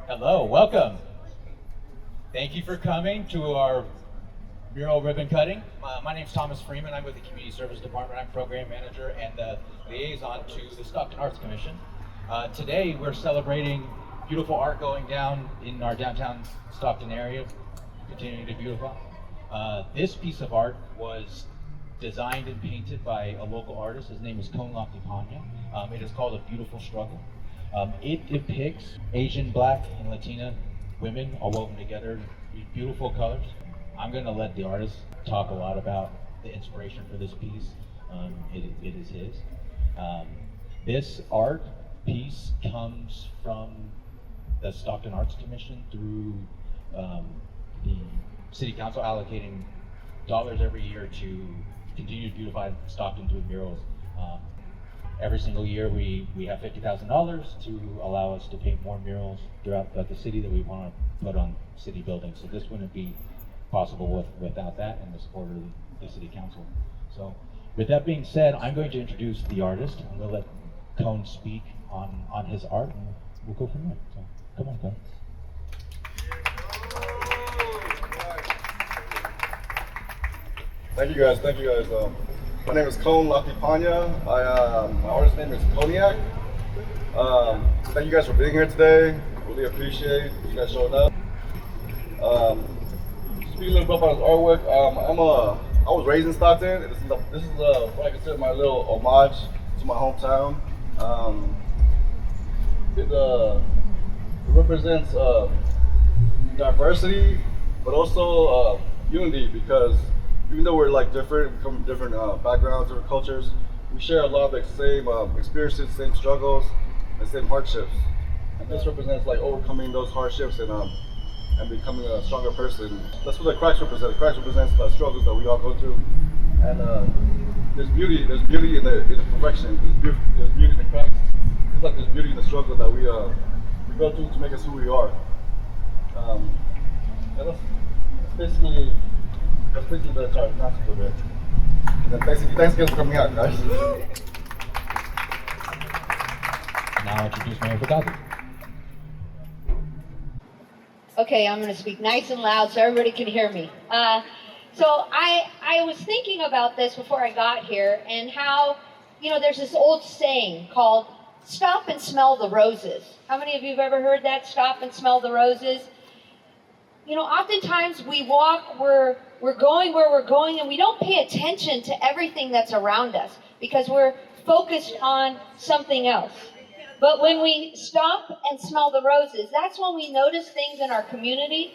Hello, welcome. Thank you for coming to our mural ribbon cutting. My name is Thomas Freeman. I'm with the Community Service Department. I'm Program Manager and the liaison to the Stockton Arts Commission. Today we're celebrating beautiful art going down in our downtown Stockton area, continuing to beautify. This piece of art was designed and painted by a local artist. His name is Konekham Lathipanya. It is called A Beautiful Struggle. It depicts Asian, Black, and Latina women all woven together in beautiful colors. I'm going to let the artist talk a lot about the inspiration for this piece. It is his. This art piece comes from the Stockton Arts Commission through the City Council allocating dollars every year to continue to beautify Stockton through murals. Every single year we have $50,000 to allow us to paint more murals throughout the city that we want to put on city buildings. So this wouldn't be possible without that and the support of the City Council. So with that being said, I'm going to introduce the artist. I'm going to let Cone speak on his art and we'll go from there. So come on, Cone. Thank you guys. My name is Konekham Lathipanya. My artist name is Cognac. Thank you guys for being here today. Really appreciate you guys showing up. Speaking a little bit about his artwork, I was raised in Stockton. This is what I consider my little homage to my hometown. It represents diversity, but also unity, because even though we're like different, we come from different backgrounds, different cultures, we share a lot of the same experiences, same struggles, and same hardships. And this represents like overcoming those hardships and becoming a stronger person. That's what the cracks represent. The cracks represents the struggles that we all go through. And there's beauty in the imperfection. There's beauty in the cracks. It's like there's beauty in the struggle that we go through to make us who we are. And that's basically the entire concept of it. And then thanks again for coming out, guys. Now I'll introduce Mayor Fadati. Okay, I'm going to speak nice and loud so everybody can hear me. So I was thinking about this before I got here, and how, there's this old saying called stop and smell the roses. How many of you have ever heard that? Stop and smell the roses. Oftentimes we walk, we're going where we're going, and we don't pay attention to everything that's around us because we're focused on something else. But when we stop and smell the roses, that's when we notice things in our community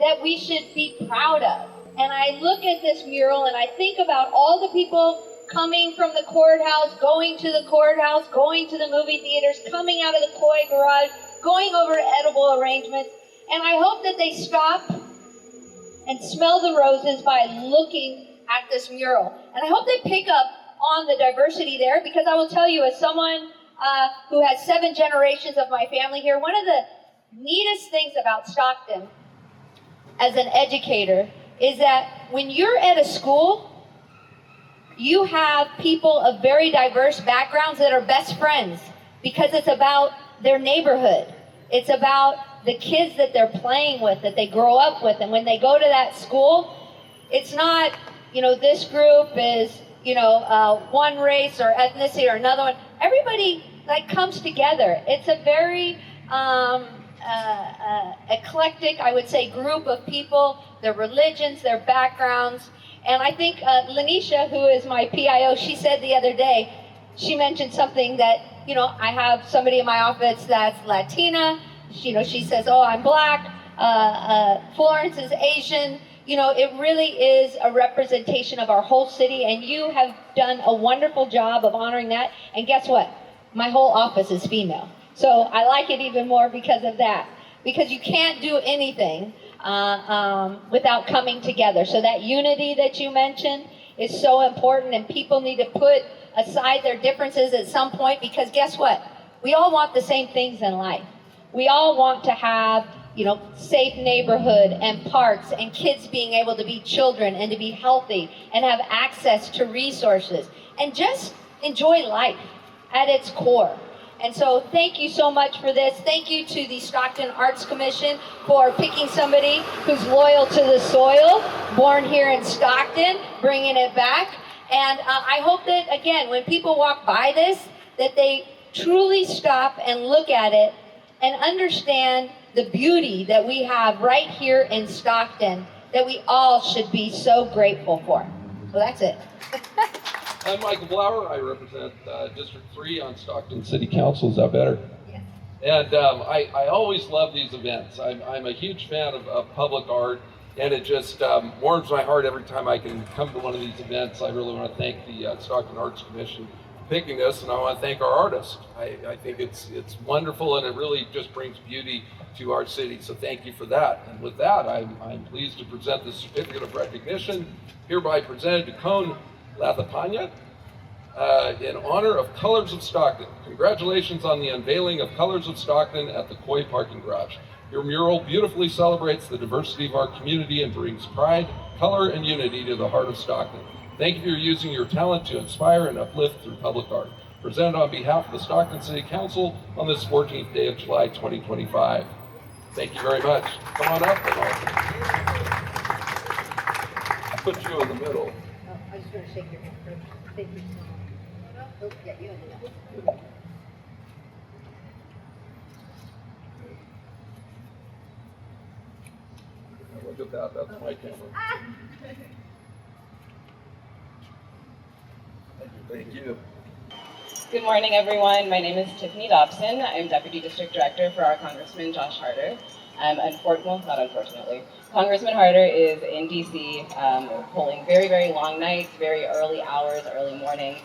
that we should be proud of. And I look at this mural and I think about all the people coming from the courthouse, going to the courthouse, going to the movie theaters, coming out of the Coy Garage, going over to edible arrangements. And I hope that they stop and smell the roses by looking at this mural. And I hope they pick up on the diversity there, because I will tell you, as someone who has 7 generations of my family here, one of the neatest things about Stockton as an educator is that when you're at a school, you have people of very diverse backgrounds that are best friends, because it's about their neighborhood. It's about the kids that they're playing with, that they grow up with. And when they go to that school, it's not, this group is, one race or ethnicity or another one. Everybody comes together. It's a very eclectic, I would say, group of people, their religions, their backgrounds. And I think Lanisha, who is my PIO, she said the other day, she mentioned something that, I have somebody in my office that's Latina. She says, oh, I'm Black. Florence is Asian. It really is a representation of our whole city, and you have done a wonderful job of honoring that. And guess what? My whole office is female. So I like it even more because of that. Because you can't do anything without coming together. So that unity that you mentioned is so important, and people need to put aside their differences at some point, because guess what? We all want the same things in life. We all want to have, safe neighborhood and parks and kids being able to be children and to be healthy and have access to resources and just enjoy life at its core. And so thank you so much for this. Thank you to the Stockton Arts Commission for picking somebody who's loyal to the soil, born here in Stockton, bringing it back. And I hope that, again, when people walk by this, that they truly stop and look at it and understand the beauty that we have right here in Stockton that we all should be so grateful for. So that's it. I'm Michael Blower. I represent District 3 on Stockton City Council. Is that better? Yes. And I always love these events. I'm a huge fan of public art, and it just warms my heart every time I can come to one of these events. I really want to thank the Stockton Arts Commission for picking this, and I want to thank our artists. I think it's wonderful, and it really just brings beauty to our city. So thank you for that. And with that, I'm pleased to present the certificate of recognition, hereby presented to Konekham Lathipanya in honor of Colors of Stockton. Congratulations on the unveiling of Colors of Stockton at the Coy Parking Garage. Your mural beautifully celebrates the diversity of our community and brings pride, color, and unity to the heart of Stockton. Thank you for using your talent to inspire and uplift through public art. Presented on behalf of the Stockton City Council on this 14th day of July 2025. Thank you very much. Come on up and I'll put you in the middle. I just want to shake your hand first. Thank you so much. Oh, yeah, you in the middle. Look at that, that's my camera. Thank you. Good morning, everyone. My name is Tiffany Dobson. I'm Deputy District Director for our Congressman Josh Harder. Not unfortunately. Congressman Harder is in DC, pulling very, very long nights, very early hours, early mornings,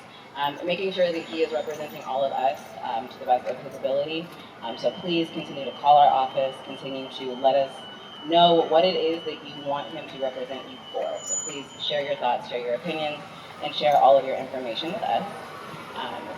making sure that he is representing all of us to the best of his ability. So please continue to call our office, continue to let us know what it is that you want him to represent you for. So please share your thoughts, share your opinions, and share all of your information with us.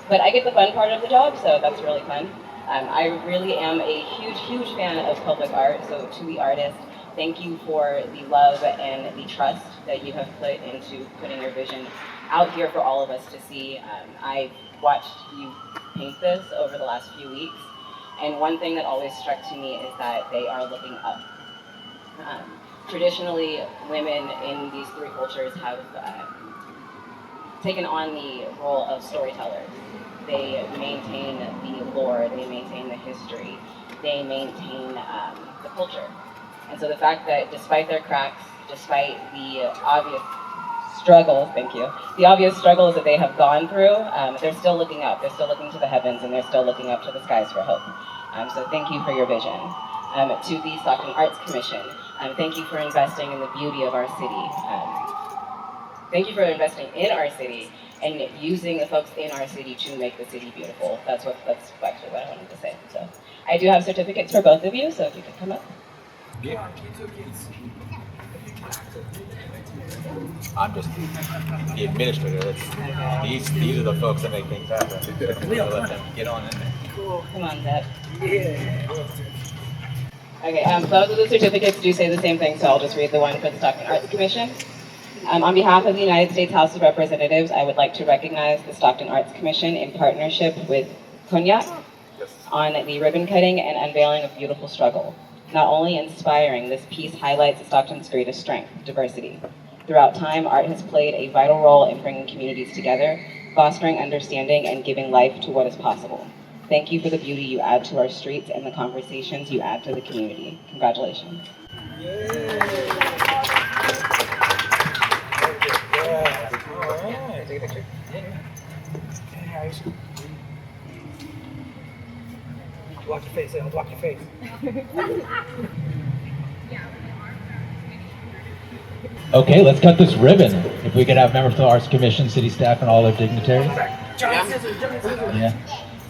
But I get the fun part of the job, so that's really fun. I really am a huge, huge fan of public art, so to the artists, thank you for the love and the trust that you have put into putting your vision out here for all of us to see. I've watched you paint this over the last few weeks, and one thing that always struck to me is that they are looking up. Traditionally, women in these three cultures have taken on the role of storytellers. They maintain the lore, they maintain the history, they maintain the culture. And so the fact that despite their cracks, despite the obvious struggles, the obvious struggles that they have gone through, they're still looking up, they're still looking to the heavens, and they're still looking up to the skies for hope. So thank you for your vision. To the Stockton Arts Commission, thank you for investing in the beauty of our city. Thank you for investing in our city and using the folks in our city to make the city beautiful. That's actually what I wanted to say. So I do have certificates for both of you, so if you could come up. Yeah. I'm just the administrator. These are the folks that make things happen. We'll let them get on in there. Cool. Come on, Deb. Yeah. Okay, both of the certificates do say the same thing, so I'll just read the one for the Stockton Arts Commission. On behalf of the United States House of Representatives, I would like to recognize the Stockton Arts Commission in partnership with Cognac on the ribbon cutting and unveiling of Beautiful Struggle. Not only inspiring, this piece highlights Stockton's greatest strength, diversity. Throughout time, art has played a vital role in bringing communities together, fostering understanding, and giving life to what is possible. Thank you for the beauty you add to our streets and the conversations you add to the community. Congratulations. Take a picture. Block your face, I'll block your face. Okay, let's cut this ribbon. If we could have members of the Arts Commission, city staff, and all their dignitaries. Giant scissors, giant scissors. Yeah.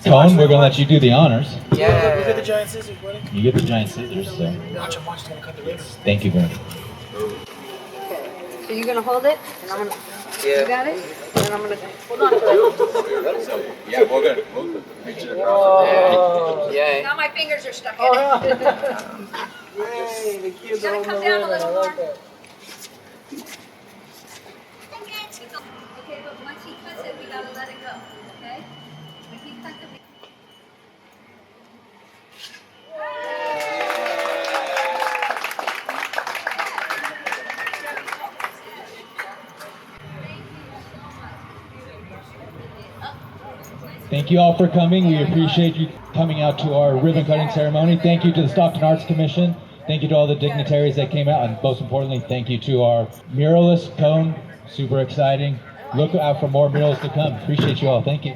Cone, we're gonna let you do the honors. Yeah. You get the giant scissors, buddy. You get the giant scissors, so Watch him, he's gonna cut the ribbon. thank you very much. So you're gonna hold it, and I'm gonna. Yeah. You got it? And I'm gonna hold on to it. Yeah, we're good. Yeah. Now my fingers are stuck in it. Yay, the kids Gotta are on come the down a ribbon. little I like more. that. Okay, but once he cuts it, we gotta let it go, okay? When he cuts it, Thank you all for coming. We appreciate you coming out to our ribbon cutting ceremony. Thank you to the Stockton Arts Commission. Thank you to all the dignitaries that came out, and most importantly, thank you to our muralist, Cone. Super exciting. Look out for more murals to come. Appreciate you all. Thank you.